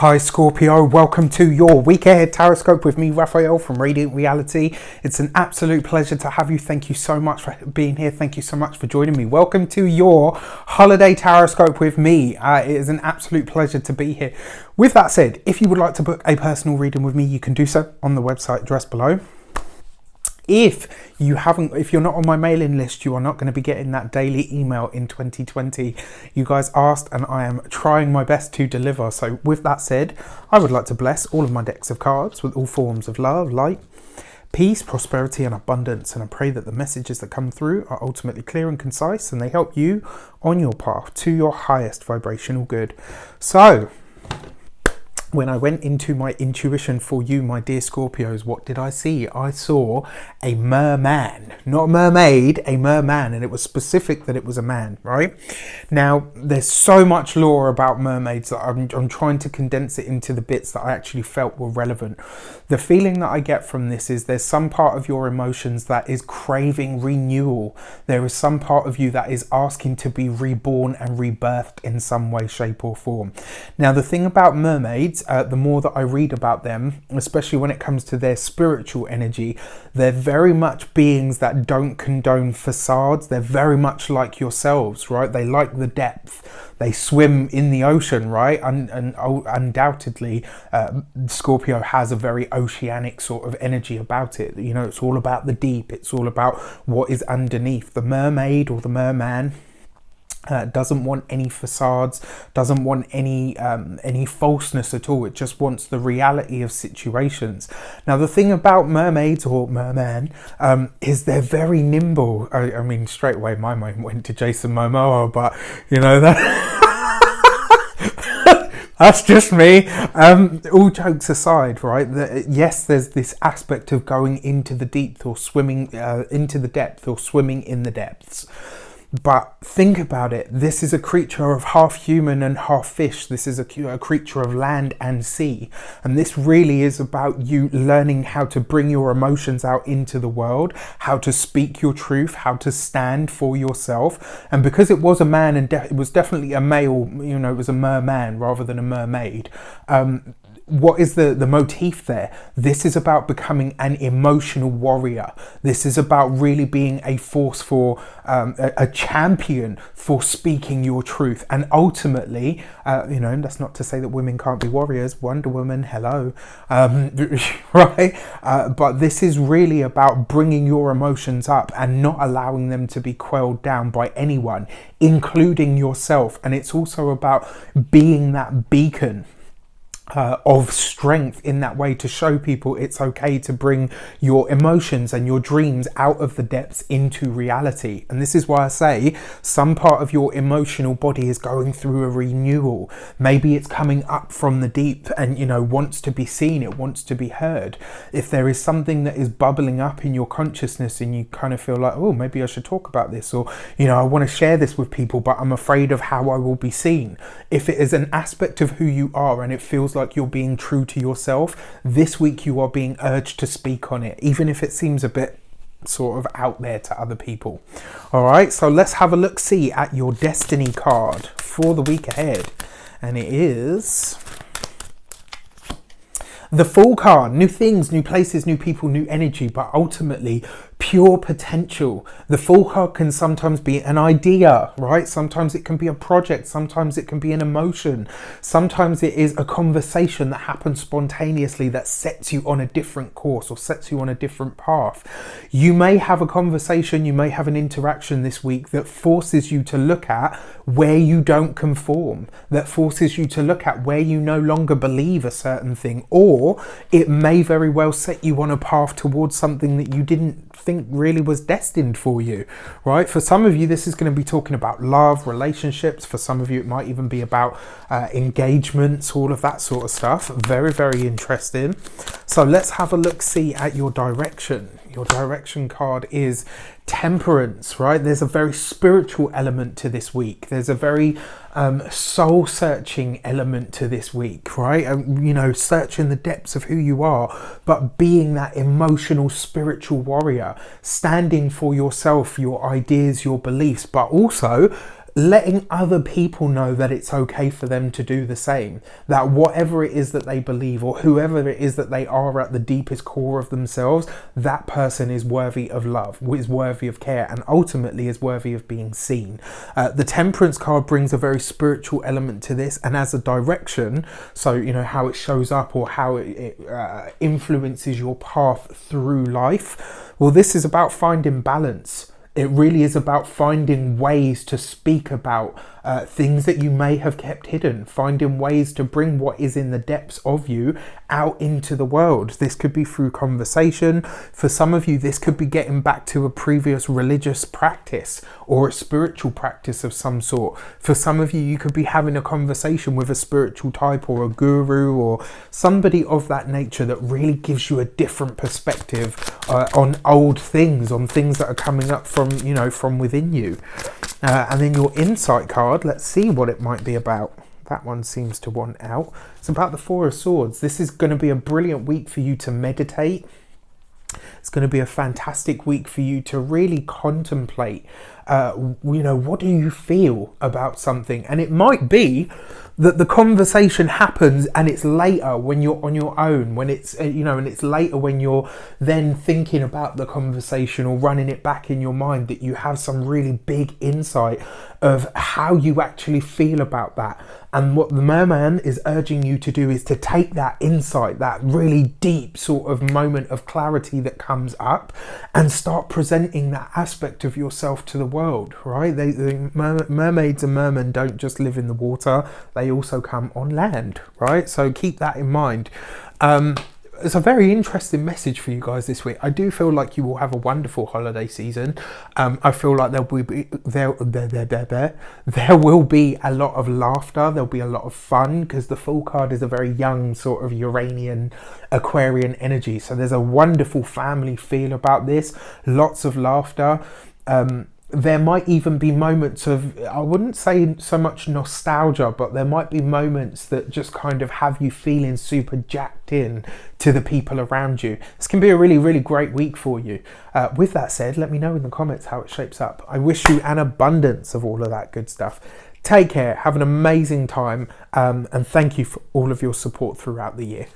Hi Scorpio, welcome to your week ahead tarot with me, Raphael from Reydiant Reality. It's an absolute pleasure to have you. Thank you so much for being here. Thank you so much for joining me. Welcome to your holiday tarot with me. It is an absolute pleasure to be here. With that said, if you would like to book a personal reading with me, you can do so on the website addressed below. If you're not on my mailing list, you are not going to be getting that daily email in 2020. You guys asked and I am trying my best to deliver. So with that said, I would like to bless all of my decks of cards with all forms of love, light, peace, prosperity and abundance. And I pray that the messages that come through are ultimately clear and concise and they help you on your path to your highest vibrational good. So when I went into my intuition for you, my dear Scorpios, what did I see? I saw a merman, not a mermaid, a merman, and it was specific that it was a man, right? Now, there's so much lore about mermaids that I'm trying to condense it into the bits that I actually felt were relevant. The feeling that I get from this is there's some part of your emotions that is craving renewal. There is some part of you that is asking to be reborn and rebirthed in some way, shape or form. Now, the thing about mermaids, the more that I read about them, especially when it comes to their spiritual energy, they're very much beings that don't condone facades. They're very much like yourselves, right? They like the depth. They swim in the ocean, right? And undoubtedly, Scorpio has a very oceanic sort of energy about it. You know, it's all about the deep. It's all about what is underneath. The mermaid or the merman doesn't want any facades, doesn't want any falseness at all. It just wants the reality of situations. Now, the thing about mermaids or merman is they're very nimble. I mean, straight away my mind went to Jason Momoa, but you know that. That's just me. All jokes aside, right? Yes, there's this aspect of going into the deep or swimming into the depth or swimming in the depths. But think about it. This is a creature of half human and half fish. This is a creature of land and sea. And this really is about you learning how to bring your emotions out into the world, how to speak your truth, how to stand for yourself. And because it was a man and it was definitely a male, you know, it was a merman rather than a mermaid. What is the motif there? This is about becoming an emotional warrior. This is about really being a force for a champion for speaking your truth. And ultimately, you know, that's not to say that women can't be warriors. Wonder Woman, hello, right? But this is really about bringing your emotions up and not allowing them to be quelled down by anyone, including yourself. And it's also about being that beacon of strength in that way to show people it's okay to bring your emotions and your dreams out of the depths into reality. And this is why I say some part of your emotional body is going through a renewal. Maybe it's coming up from the deep and, you know, wants to be seen, it wants to be heard. If there is something that is bubbling up in your consciousness and you kind of feel like, oh, maybe I should talk about this, or, you know, I want to share this with people, but I'm afraid of how I will be seen. If it is an aspect of who you are and it feels like you're being true to yourself, this week you are being urged to speak on it, even if it seems a bit sort of out there to other people. All right, so let's have a look see at your destiny card for the week ahead, and it is the Fool card. New things, new places, new people, new energy, but ultimately pure potential. The Fool card can sometimes be an idea, right? Sometimes it can be a project. Sometimes it can be an emotion. Sometimes it is a conversation that happens spontaneously that sets you on a different course or sets you on a different path. You may have a conversation, you may have an interaction this week that forces you to look at where you don't conform, that forces you to look at where you no longer believe a certain thing, or it may very well set you on a path towards something that you didn't think really was destined for you, right? For some of you, this is going to be talking about love, relationships. For some of you, it might even be about engagements, all of that sort of stuff. Very, very interesting. So let's have a look see at your direction. Your direction card is Temperance, right? There's a very spiritual element to this week. There's a very soul searching element to this week, right? You know, searching the depths of who you are, but being that emotional, spiritual warrior, standing for yourself, your ideas, your beliefs, but also letting other people know that it's okay for them to do the same, that whatever it is that they believe or whoever it is that they are at the deepest core of themselves, that person is worthy of love, is worthy of care, and ultimately is worthy of being seen. The Temperance card brings a very spiritual element to this, and as a direction, so you know how it shows up or how it influences your path through life. Well, this is about finding balance. It really is about finding ways to speak about things that you may have kept hidden, finding ways to bring what is in the depths of you out into the world. This could be through conversation. For some of you, this could be getting back to a previous religious practice or a spiritual practice of some sort. For some of you, you could be having a conversation with a spiritual type or a guru or somebody of that nature that really gives you a different perspective on old things, on things that are coming up from, you know, from within you. And then your insight card, let's see what it might be about. That one seems to want out. It's about the Four of Swords. This is going to be a brilliant week for you to meditate. It's going to be a fantastic week for you to really contemplate, you know, what do you feel about something? And it might be that the conversation happens and it's later when you're on your own, when it's, you know, and it's later when you're then thinking about the conversation or running it back in your mind, that you have some really big insight of how you actually feel about that. And what the merman is urging you to do is to take that insight, that really deep sort of moment of clarity that comes up, and start presenting that aspect of yourself to the world, right? Mermaids and mermen don't just live in the water, they also come on land, right? So keep that in mind. It's a very interesting message for you guys this week. I do feel like you will have a wonderful holiday season. I feel like there will be a lot of laughter. There'll be a lot of fun because the Fool card is a very young sort of Uranian Aquarian energy. So there's a wonderful family feel about this. Lots of laughter. There might even be moments of, I wouldn't say so much nostalgia, but there might be moments that just kind of have you feeling super jacked in to the people around you. This can be a really, really great week for you. With that said, let me know in the comments how it shapes up. I wish you an abundance of all of that good stuff. Take care, have an amazing time, and thank you for all of your support throughout the year.